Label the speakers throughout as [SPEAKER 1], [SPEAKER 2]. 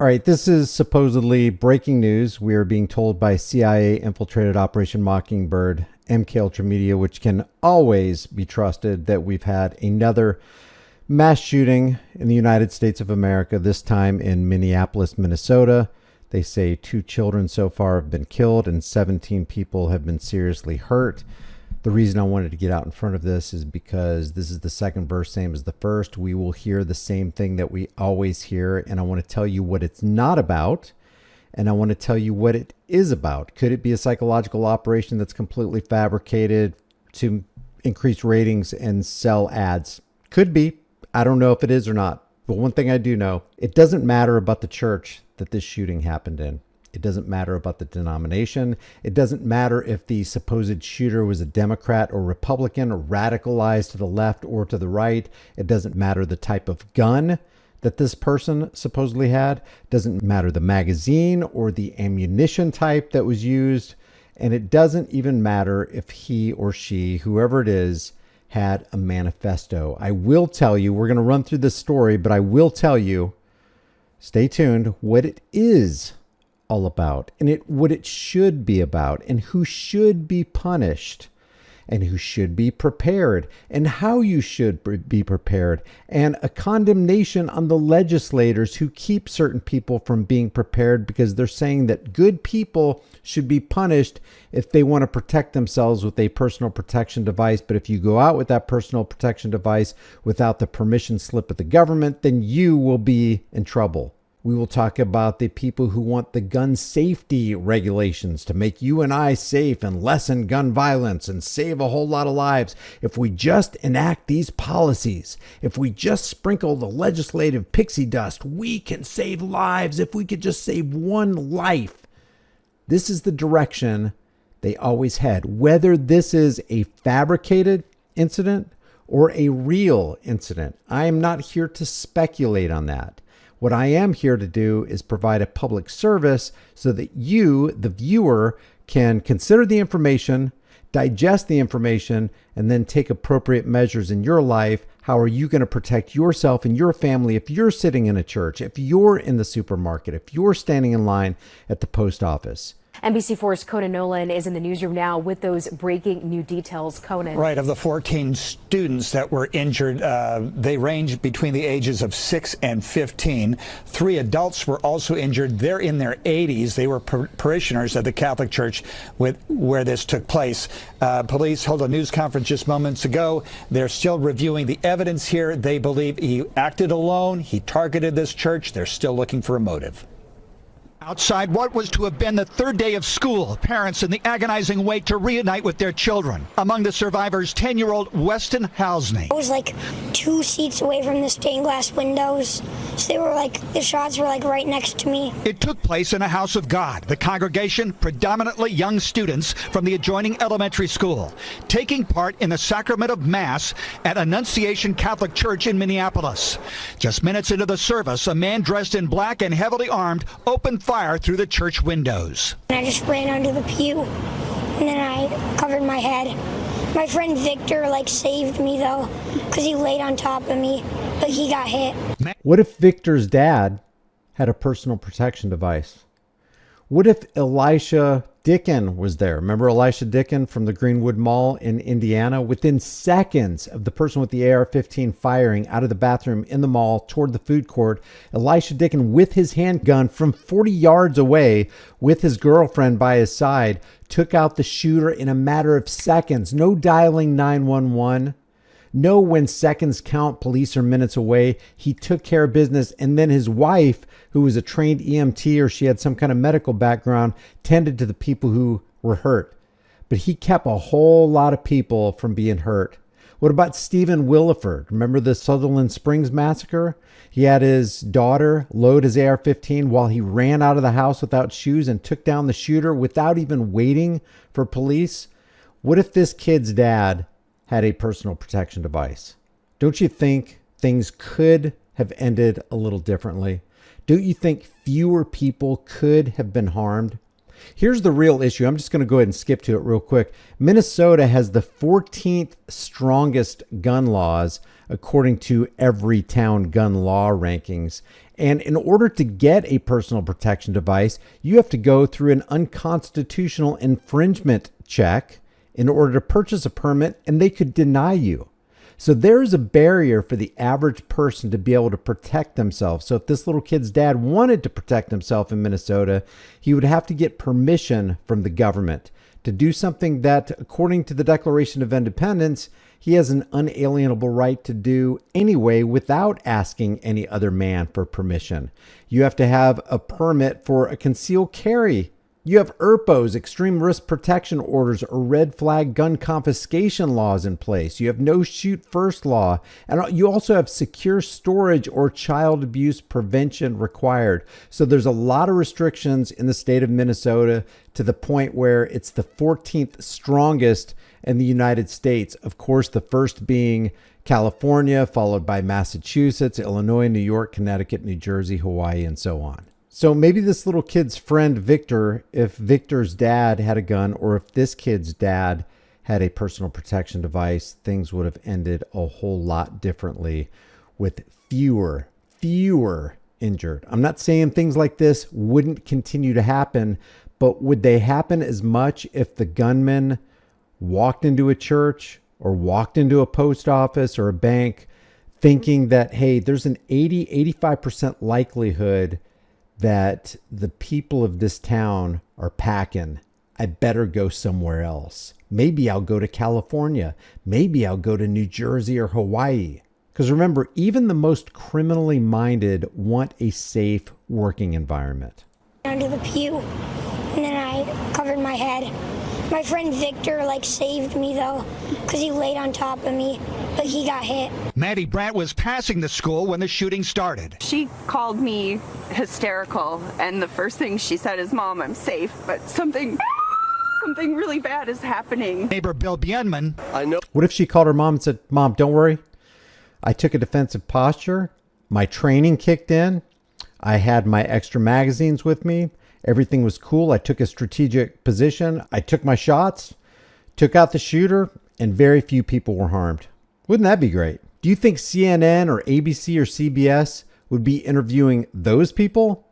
[SPEAKER 1] All right, this is supposedly breaking news. We are being told by CIA infiltrated Operation Mockingbird, MK Ultra Media, which can always be trusted, that we've had another mass shooting in the United States of America, this time in Minneapolis, Minnesota. They say 2 children so far have been killed and 17 people have been seriously hurt. The reason I wanted to get out in front of this is because this is the second verse, same as the first. We will hear the same thing that we always hear, and I want to tell you what it's not about, and I want to tell you what it is about. Could it be a psychological operation that's completely fabricated to increase ratings and sell ads? Could be. I don't know if it is or not. But one thing I do know, it doesn't matter about the church that this shooting happened in. It doesn't matter about the denomination. It doesn't matter if the supposed shooter was a Democrat or Republican or radicalized to the left or to the right. It doesn't matter the type of gun that this person supposedly had. It doesn't matter the magazine or the ammunition type that was used. And it doesn't even matter if he or she, whoever it is, had a manifesto. I will tell you, we're going to run through this story, but I will tell you, stay tuned, what it is all about, and what it should be about, and who should be punished, and who should be prepared, and how you should be prepared, and a condemnation on the legislators who keep certain people from being prepared because they're saying that good people should be punished if they want to protect themselves with a personal protection device. But if you go out with that personal protection device without the permission slip of the government, then you will be in trouble. We will talk about the people who want the gun safety regulations to make you and I safe and lessen gun violence and save a whole lot of lives. If we just enact these policies, if we just sprinkle the legislative pixie dust, we can save lives. If we could just save one life. This is the direction they always head. Whether this is a fabricated incident or a real incident, I am not here to speculate on that. What I am here to do is provide a public service so that you, the viewer, can consider the information, digest the information, and then take appropriate measures in your life. How are you going to protect yourself and your family if you're sitting in a church, if you're in the supermarket, if you're standing in line at the post office?
[SPEAKER 2] NBC4's Conan Nolan is in the newsroom now with those breaking new details. Conan.
[SPEAKER 3] Right. Of the 14 students that were injured, they range between the ages of 6 and 15. 3 adults were also injured. They're in their 80s. They were parishioners at the Catholic Church where this took place. Police held a news conference just moments ago. They're still reviewing the evidence here. They believe he acted alone. He targeted this church. They're still looking for a motive. Outside what was to have been the 3rd day of school, parents in the agonizing wait to reunite with their children. Among the survivors, 10-year-old Weston Housney.
[SPEAKER 4] I was like 2 seats away from the stained glass windows, so they were like, the shots were like right next to me.
[SPEAKER 3] It took place in a house of God. The congregation, predominantly young students from the adjoining elementary school, taking part in the sacrament of Mass at Annunciation Catholic Church in Minneapolis. Just minutes into the service, a man dressed in black and heavily armed opened fire through the church windows.
[SPEAKER 4] I just ran under the pew, and then I covered my head. My friend Victor saved me though, because he laid on top of me, but he got hit.
[SPEAKER 1] What if Victor's dad had a personal protection device? What if Elisha Dicken was there? Remember Elisha Dicken from the Greenwood Mall in Indiana? Within seconds of the person with the AR-15 firing out of the bathroom in the mall toward the food court, Elisha Dicken with his handgun from 40 yards away with his girlfriend by his side took out the shooter in a matter of seconds. No dialing 911. No, when seconds count, police are minutes away. He took care of business, and then his wife, who was a trained EMT or she had some kind of medical background, tended to the people who were hurt. But he kept a whole lot of people from being hurt. What about Stephen Williford? Remember the Sutherland Springs massacre? He had his daughter load his AR-15 while he ran out of the house without shoes and took down the shooter without even waiting for police. What if this kid's dad had a personal protection device? Don't you think things could have ended a little differently? Don't you think fewer people could have been harmed? Here's the real issue. I'm just going to go ahead and skip to it real quick. Minnesota has the 14th strongest gun laws according to Everytown gun law rankings. And in order to get a personal protection device, you have to go through an unconstitutional infringement check in order to purchase a permit, and they could deny you. So there is a barrier for the average person to be able to protect themselves. So if this little kid's dad wanted to protect himself in Minnesota, he would have to get permission from the government to do something that, according to the Declaration of Independence, he has an unalienable right to do anyway without asking any other man for permission. You have to have a permit for a concealed carry. You have ERPOs, extreme risk protection orders, or red flag gun confiscation laws in place. You have no shoot first law. And you also have secure storage or child abuse prevention required. So there's a lot of restrictions in the state of Minnesota, to the point where it's the 14th strongest in the United States. Of course, the first being California, followed by Massachusetts, Illinois, New York, Connecticut, New Jersey, Hawaii, and so on. So maybe this little kid's friend, Victor, if Victor's dad had a gun, or if this kid's dad had a personal protection device, things would have ended a whole lot differently with fewer injured. I'm not saying things like this wouldn't continue to happen, but would they happen as much if the gunman walked into a church or walked into a post office or a bank thinking that, hey, there's an 85% likelihood that the people of this town are packing, I better go somewhere else. Maybe I'll go to California. Maybe I'll go to New Jersey or Hawaii. Because remember, even the most criminally minded want a safe working environment.
[SPEAKER 4] Under the pew, and then I covered my head. My friend Victor saved me though, because he laid on top of me, but he got hit.
[SPEAKER 3] Maddie Brandt was passing the school when the shooting started.
[SPEAKER 5] She called me hysterical, and the first thing she said is, "Mom, I'm safe, but something really bad is happening."
[SPEAKER 3] Neighbor Bill Bienman.
[SPEAKER 6] I know.
[SPEAKER 1] What if she called her mom and said, "Mom, don't worry. I took a defensive posture. My training kicked in. I had my extra magazines with me. Everything was cool. I took a strategic position. I took my shots, took out the shooter, and very few people were harmed." Wouldn't that be great? Do you think CNN or ABC or CBS would be interviewing those people?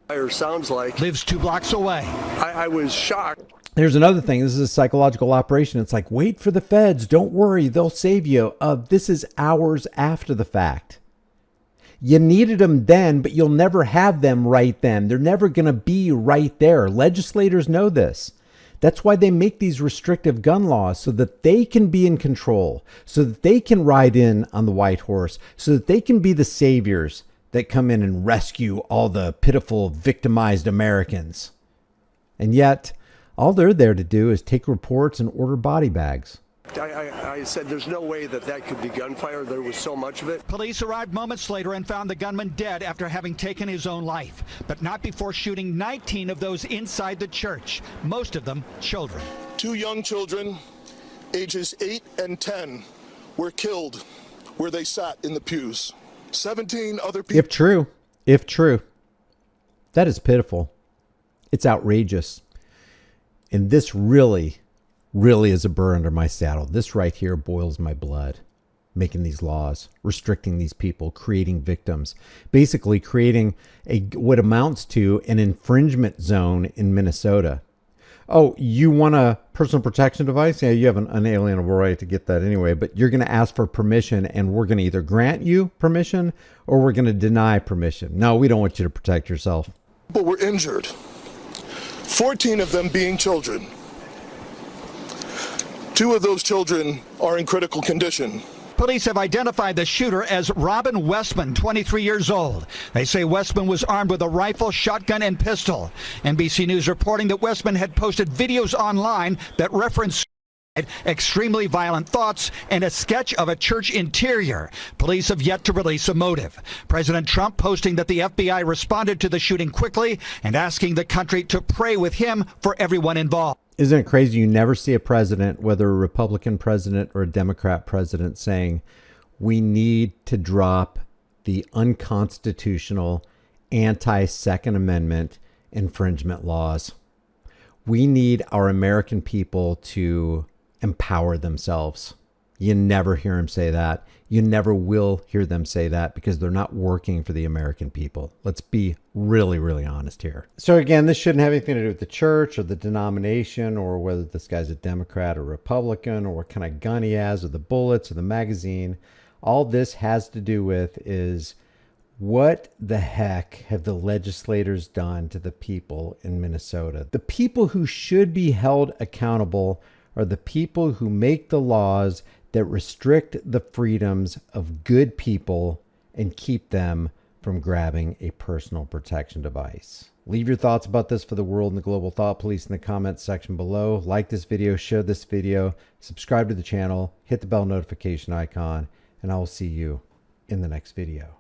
[SPEAKER 6] Fire sounds like.
[SPEAKER 3] Lives 2 blocks away.
[SPEAKER 6] I was shocked.
[SPEAKER 1] Here's another thing. This is a psychological operation. It's like, wait for the feds. Don't worry. They'll save you. This is hours after the fact. You needed them then, but you'll never have them right then. They're never going to be right there. Legislators know this. That's why they make these restrictive gun laws, so that they can be in control, so that they can ride in on the white horse, so that they can be the saviors that come in and rescue all the pitiful, victimized Americans. And yet, all they're there to do is take reports and order body bags.
[SPEAKER 6] I said there's no way that could be gunfire. There was so much of it.
[SPEAKER 3] Police arrived moments later and found the gunman dead after having taken his own life, but not before shooting 19 of those inside the church, most of them children.
[SPEAKER 7] 2 young children, ages 8 and 10, were killed where they sat in the pews. 17 other people.
[SPEAKER 1] If true, that is pitiful. It's outrageous. And this really is a burr under my saddle. This right here boils my blood. Making these laws, restricting these people, creating victims, basically creating what amounts to an infringement zone in Minnesota. Oh, you want a personal protection device? Yeah, you have an unalienable right to get that anyway, but you're going to ask for permission, and we're going to either grant you permission or we're going to deny permission. No, we don't want you to protect yourself.
[SPEAKER 7] People were injured, 14 of them being children. 2 of those children are in critical condition.
[SPEAKER 3] Police have identified the shooter as Robin Westman, 23 years old. They say Westman was armed with a rifle, shotgun, and pistol. NBC News reporting that Westman had posted videos online that referenced extremely violent thoughts and a sketch of a church interior. Police have yet to release a motive. President Trump posting that the FBI responded to the shooting quickly and asking the country to pray with him for everyone involved.
[SPEAKER 1] Isn't it crazy? You never see a president, whether a Republican president or a Democrat president, saying we need to drop the unconstitutional anti-Second Amendment infringement laws. We need our American people to empower themselves. You never hear him say that. You never will hear them say that because they're not working for the American people. Let's be really, really honest here. So again, this shouldn't have anything to do with the church or the denomination or whether this guy's a Democrat or Republican or what kind of gun he has or the bullets or the magazine. All this has to do with is what the heck have the legislators done to the people in Minnesota? The people who should be held accountable are the people who make the laws that restrict the freedoms of good people and keep them from grabbing a personal protection device. Leave your thoughts about this for the world and the global thought police in the comments section below. Like this video, share this video, subscribe to the channel, hit the bell notification icon, and I will see you in the next video.